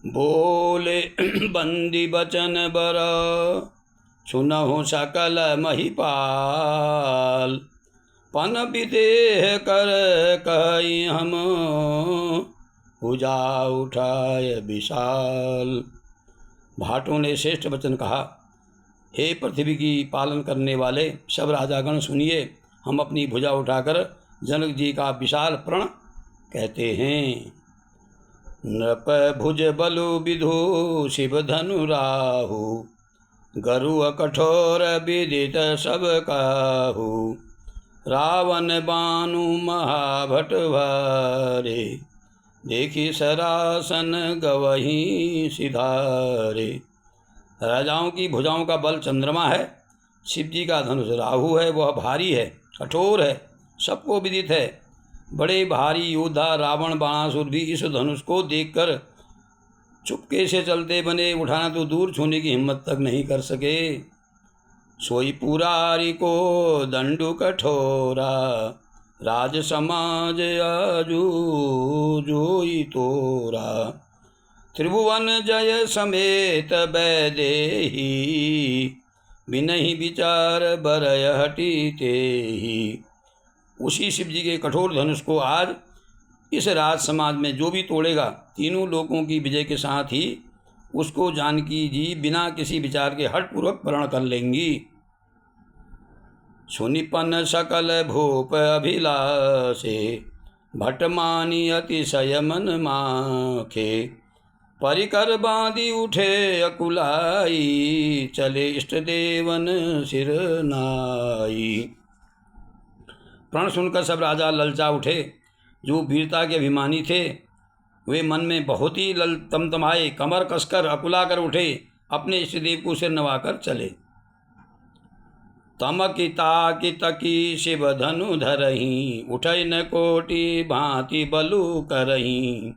बोले बंदी बचन बर सुनहु सकल महिपाल। पन विदेह कर कही हम भुजा उठाए विशाल। भाटों ने श्रेष्ठ वचन कहा, हे पृथ्वी की पालन करने वाले सब राजागण सुनिए, हम अपनी भुजा उठाकर जनक जी का विशाल प्रण कहते हैं। नृप भुज बलु विधु शिव धनु राहु गरु कठोर विदित सब काहू। रावण बानु महाभट भारे देखी सरासन गवही सिधारे। राजाओं की भुजाओं का बल चंद्रमा है, शिव जी का धनुष राहु है, वह भारी है, कठोर है, सबको विदित है। बड़े भारी योद्धा रावण बाणासुर भी इस धनुष को देखकर चुपके से चलते बने, उठाना तो दूर छूने की हिम्मत तक नहीं कर सके। सोई पुरारी को दंडु कठोरा राज समाज आजू जोई तोरा। त्रिभुवन जय समेत बैदेही बिनहि विचार बरय हटी तेहि। उसी शिव जी के कठोर धनुष को आज इस राज समाज में जो भी तोड़ेगा, तीनों लोकों की विजय के साथ ही उसको जानकी जी बिना किसी विचार के हठपूर्वक प्रण कर लेंगी। सुनिपन सकल भूप अभिलाषे भटमानी अतिशय मन माखे। परिकर बांधी उठे अकुलाई चले इष्ट देवन सिर नाई। प्रण सुनकर सब राजा ललचा उठे। जो वीरता के अभिमानी थे वे मन में बहुत ही तमतमाए, कमर कसकर अकुला कर उठे, अपने इष्ट देव को सिर नवाकर चले। तमकिता की तकी शिव धनु धरही उठै न कोटि भांति बलु करही।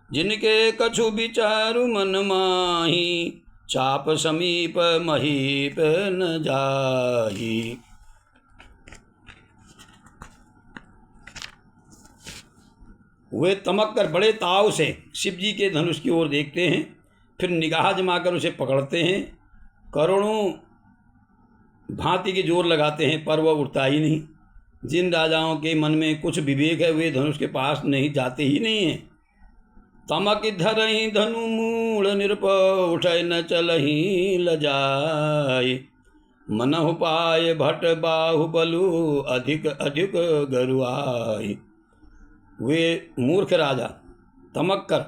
जिनके कछु विचारु मन माही चाप समीप महीप न जाही। वे तमक कर बड़े ताव से शिव जी के धनुष की ओर देखते हैं, फिर निगाह जमाकर उसे पकड़ते हैं। करोड़ों भांति के जोर लगाते हैं पर वह उठता ही नहीं। जिन राजाओं के मन में कुछ विवेक है वे धनुष के पास नहीं जाते ही नहीं हैं। तमक धरही धनु मूल निरप उठै न चलही लजाय। मनहु पाय भट बाहुबलु अधिक अधिक गरुआय। वे मूर्ख राजा तमक कर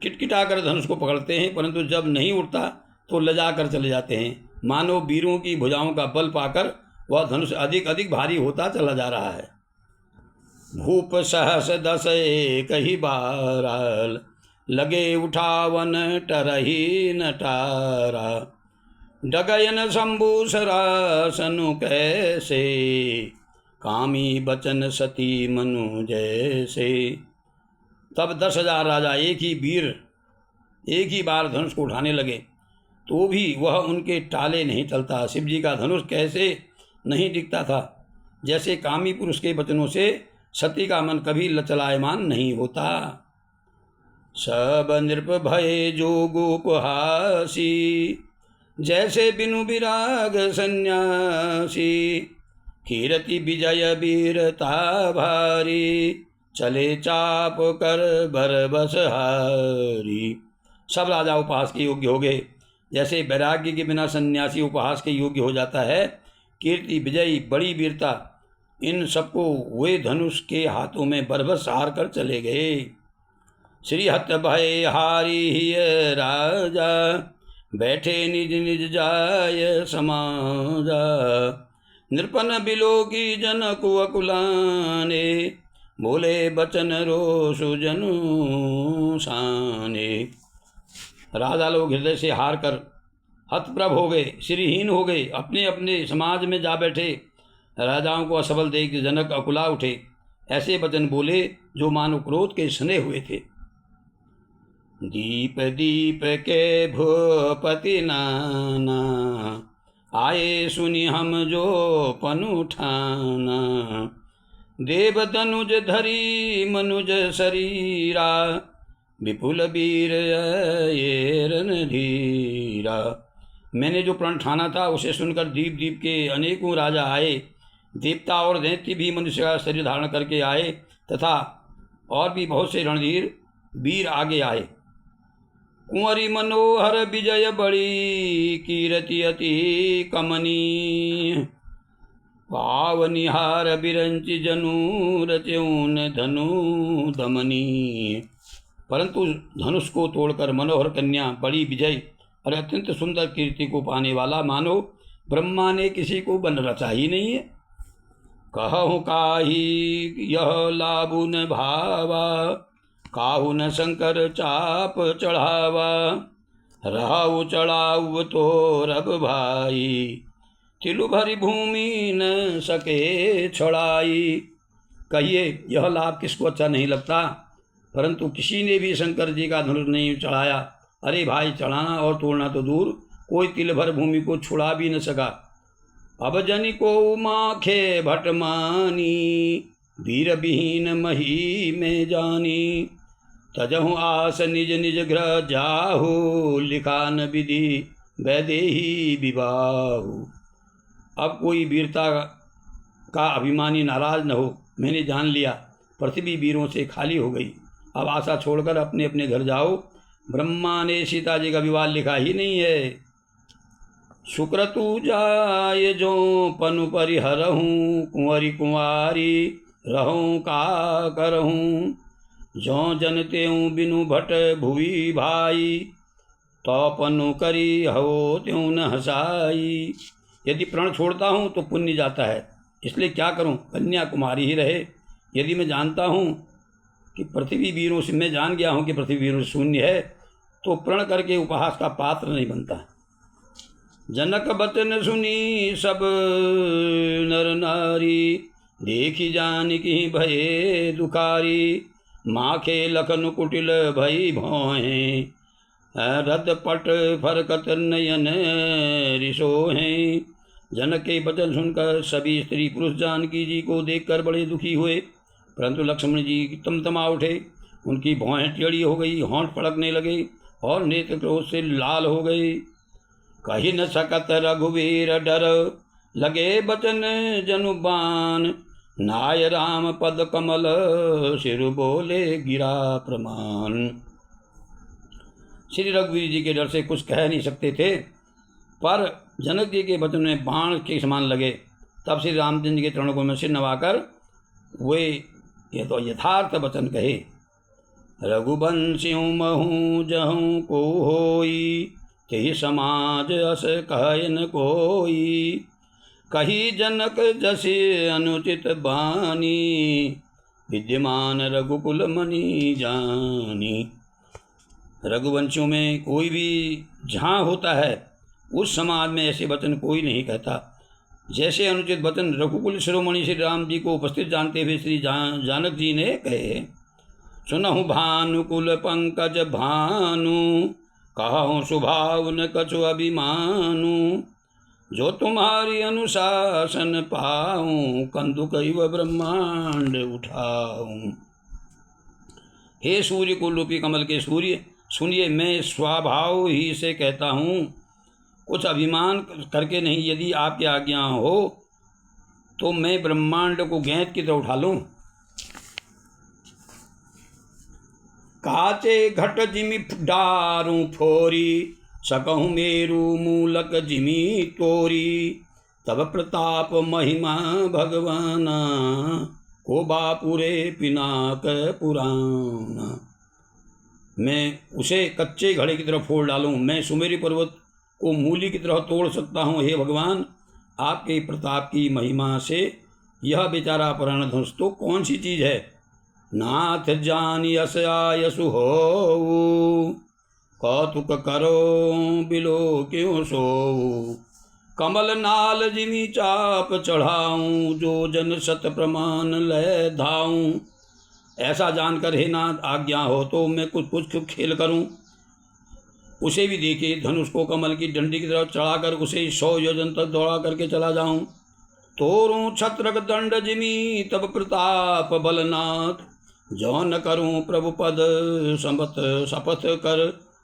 किटकिटा कर धनुष को पकड़ते हैं, परंतु जब नहीं उठता तो लजा कर चले जाते हैं। मानो वीरों की भुजाओं का बल पाकर वह धनुष अधिक अधिक भारी होता चला जा रहा है। भूप सहस दस एक ही बारल लगे उठावन टरही न टारा। डगयन शंभु सरासनु कैसे कामी बचन सती मनु जैसे। तब 10,000 राजा एक ही बार धनुष को उठाने लगे तो भी वह उनके टाले नहीं टलता। शिव जी का धनुष कैसे नहीं दिखता था, जैसे कामी पुरुष के वचनों से सती का मन कभी लचलायमान नहीं होता। सब नृप भय जोगोपहासी जैसे बिनु विराग सन्यासी। कीरति विजय वीरता भारी चले चाप कर बरबस हारी। सब राजा उपहास के योग्य हो गए, जैसे वैराग्य के बिना सन्यासी उपहास के योग्य हो जाता है। कीर्ति विजयी बड़ी वीरता इन सबको वे धनुष के हाथों में बरबस हार कर चले गए। श्री हत भय हारी ही राजा बैठे निज निज जाय समाजा। नृपन बिलो की जनक अकुलाने बोले बचन रोषु जनु शाने। राजा लोग हृदय से हार कर हतप्रभ हो गए, श्रीहीन हो गए, अपने अपने समाज में जा बैठे। राजाओं को असफल देख जनक अकुला उठे, ऐसे वचन बोले जो मानो क्रोध के सने हुए थे। दीप दीप के भूपति नाना आए सुनी हम जो पनु ठाना। देव तनुज धरी मनुज शरीरा विपुल वीर ये रणधीरा। मैंने जो प्रण ठाना था उसे सुनकर दीप दीप के अनेकों राजा आए, देवता और दैत्य भी मनुष्य का शरीर धारण करके आए, तथा और भी बहुत से रणधीर वीर आगे आए। कुंवरी मनोहर विजय बड़ी कीरति अति कमनी, पावनिहार बिरंचि जनु रच्यून धनु दमनी। परंतु धनुष को तोड़कर मनोहर कन्या बड़ी विजय और अत्यंत सुंदर कीर्ति को पाने वाला मानो ब्रह्मा ने किसी को बन रचा ही नहीं है। कहूँ काही यह लाभु न भावा, काहू न शंकर चाप चढ़ावा, रहाऊ चढ़ाऊ तो रब भाई, तिलु भरी भूमि न सके छड़ाई। कहिए यह लाभ किसको अच्छा नहीं लगता, परंतु किसी ने भी शंकर जी का धनुष नहीं चढ़ाया। अरे भाई, चढ़ाना और तोड़ना तो दूर, कोई तिल भर भूमि को छुड़ा भी न सका। अब जनि को माखे भटमानी, वीर विहीन मही में जानी, तजहु आस निज निज ग्रह जाहु, लिखा न विधि वैदेही विवाहु। अब कोई वीरता का अभिमानी नाराज न हो, मैंने जान लिया पृथ्वी वीरों से खाली हो गई। अब आशा छोड़कर अपने अपने घर जाओ, ब्रह्मा ने सीता जी का विवाह लिखा ही नहीं है। शुक्र तू जाय जो पनु परिहरहूँ, कुंवरी कुंवारी रहूँ का करहूँ, जो जनते हूँ बिनु भट भुवि भाई, तो पनु करी हो त्यों न हसाई। यदि प्रण छोड़ता हूँ तो पुण्य जाता है, इसलिए क्या करूँ, कन्याकुमारी ही रहे। यदि मैं जानता हूँ कि पृथ्वी वीरों से, मैं जान गया हूँ कि पृथ्वी वीरों से शून्य है, तो प्रण करके उपहास का पात्र नहीं बनता। जनक बचन सुनी सब नर नारी, देखी जानकी भये दुखारी, माखे लखन कुटिल भई भोहें, रद पट फरकत नयन रिसोहें। जनक के वचन सुनकर सभी स्त्री पुरुष जानकी जी को देखकर बड़े दुखी हुए, परंतु लक्ष्मण जी तमतमा उठे। उनकी भौहें टेढ़ी हो गई, होंठ फड़कने लगे और नेत्र क्रोध से लाल हो गए। कही न सकत रघुवीर डर, लगे बचन जनुबान, नाय राम पद कमल सिर बोले गिरा प्रमाण। श्री रघुवीर जी के डर से कुछ कह नहीं सकते थे, पर जनक जी के वचन में बाण के समान लगे। तब श्री रामचंद्र जी के चरणों में सिर नवाकर वे ये तो यथार्थ वचन कहे। रघुवंशियों महूँ जहूँ को होई, तेहि समाज अस कहन कोई, कही जनक जसे अनुचित बानी, विद्यमान रघुकुल मणि जानी। रघुवंशियों में कोई भी जहाँ होता है उस समाज में ऐसे वचन कोई नहीं कहता। जैसे अनुचित वचन रघुकुल शिरोमणि श्री राम जी को उपस्थित जानते हुए श्री जानक जी ने कहे। सुनहु भानुकुल पंकज भानु, कहूँ सुभाव न कछु अभिमानु, जो तुम्हारी अनुशासन पाऊँ, कंदुक इव ब्रह्मांड उठाऊँ। हे सूर्य को रूपी कमल के सूर्य, सुनिए, मैं स्वभाव ही से कहता हूँ, कुछ अभिमान करके नहीं। यदि आपकी आज्ञा हो तो मैं ब्रह्मांड को गेंद की तरह उठा लूँ। काचे घट जिमि डारूं फोरी, सकहूँ मेरु मूलक जिमि तोरी, तब प्रताप महिमा भगवाना, को बापुरे पिनाक पुराना। मैं उसे कच्चे घड़े की तरफ फोड़ डालूं, मैं सुमेरु पर्वत को मूली की तरह तोड़ सकता हूँ। हे भगवान, आपके प्रताप की महिमा से यह बेचारा पुराना धनुष तो कौन सी चीज़ है। नाथ जान यस आयसु हो, कौतुक करो बिलो क्यों सो, कमल नाल जिमी चाप चढ़ाऊं, जो जन सत प्रमाण ले धाऊं। ऐसा जानकर हे नाथ आज्ञा हो तो मैं कुछ खेल करूं। उसे भी देखे धनुष को कमल की डंडी की तरफ चढ़ाकर उसे 100 योजन तक दौड़ा करके चला जाऊं। तोरूं छत्रक दंड जिमी तब प्रताप बलनाथ, जो न करूं प्रभु पद संबत शपथ कर,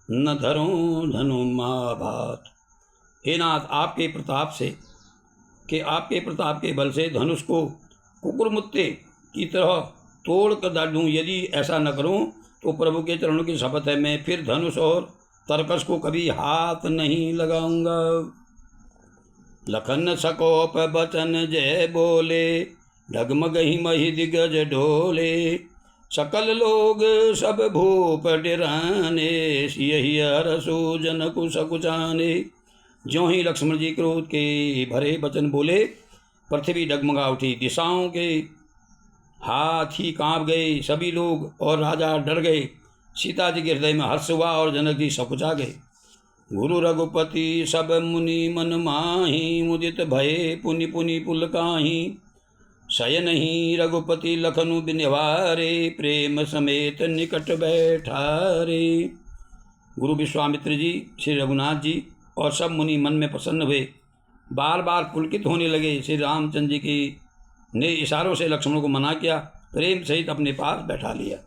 न धरूं धनु महाभात। हे नाथ, आपके प्रताप के बल से धनुष को कुकुरमुत्ते की तरह तोड़ कर डाल दूँ। यदि ऐसा न करूं तो प्रभु के चरणों की शपथ है, मैं फिर धनुष और तरकस को कभी हाथ नहीं लगाऊंगा। लखन सकोप बचन जय बोले, डगमग ही मही दिग्गज ढोले। सकल लोग सब भूप डिराने, यही हरसु जन कुश कुचाने। ज्यों ही लक्ष्मण जी क्रोध के भरे वचन बोले, पृथ्वी डगमगा उठी, दिशाओं के हाथी कांप गए, सभी लोग और राजा डर गए। सीता जी के हृदय में हर्ष हुआ और जनक जी सकुचा गए। गुरु रघुपति सब मुनि मन माही, मुदित भये पुनि पुनि पुलकाही। शयन ही रघुपति लखनु बिन्वारे, प्रेम समेत निकट बैठारे। गुरु विश्वामित्र जी, श्री रघुनाथ जी और सब मुनि मन में प्रसन्न हुए, बार बार पुलकित होने लगे। श्री रामचंद्र जी की ने इशारों से लक्ष्मण को मना किया, प्रेम सहित अपने पास बैठा लिया।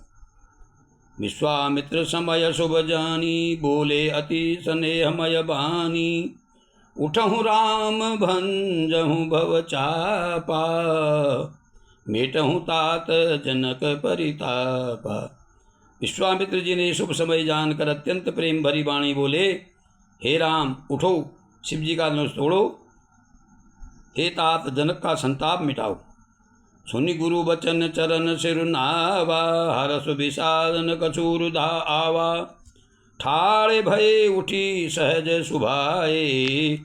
विश्वामित्र समय शुभ जानी, बोले अति स्नेहमय बानी। उठहु राम भंजहु भव चापा, मेटहु तात जनक परितापा। विश्वामित्र जी ने शुभ समय जानकर अत्यंत प्रेम भरी वाणी बोले, हे राम उठो, शिव जी का धनुष तोड़ो, हे तात जनक का संताप मिटाओ। सुनि गुरु बचन चरण सिरुनावा, हरस विषादन कछूर धा आवा। ठाड़े भये उठी सहज सुभाए,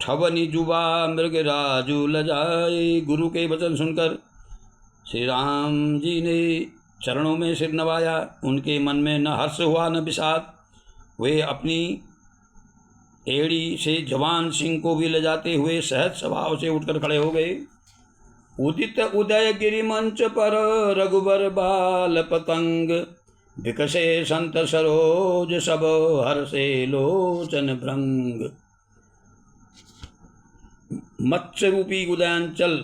ठवनी जुबा मृग राजू लजाए। गुरु के वचन सुनकर श्री राम जी ने चरणों में सिर नवाया। उनके मन में न हर्ष हुआ न विषाद। वे अपनी एड़ी से जवान सिंह को भी ले जाते हुए सहज स्वभाव से उठकर खड़े हो गए। उदित उदय गिरि मंच पर रघुबर बाल पतंग, विकसे संत सरोज सब हर्षे लोचन भृंग। मत्स्य रूपी उदयांचल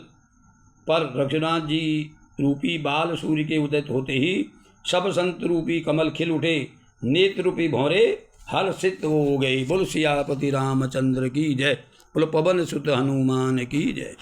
पर रघुनाथ जी रूपी बाल सूर्य के उदित होते ही सब संत रूपी कमल खिल उठे, नेत्र रूपी भौरे हर्षित हो गई। बोल सियापति रामचंद्र की जय, बोलो पवन सुत हनुमान की जय।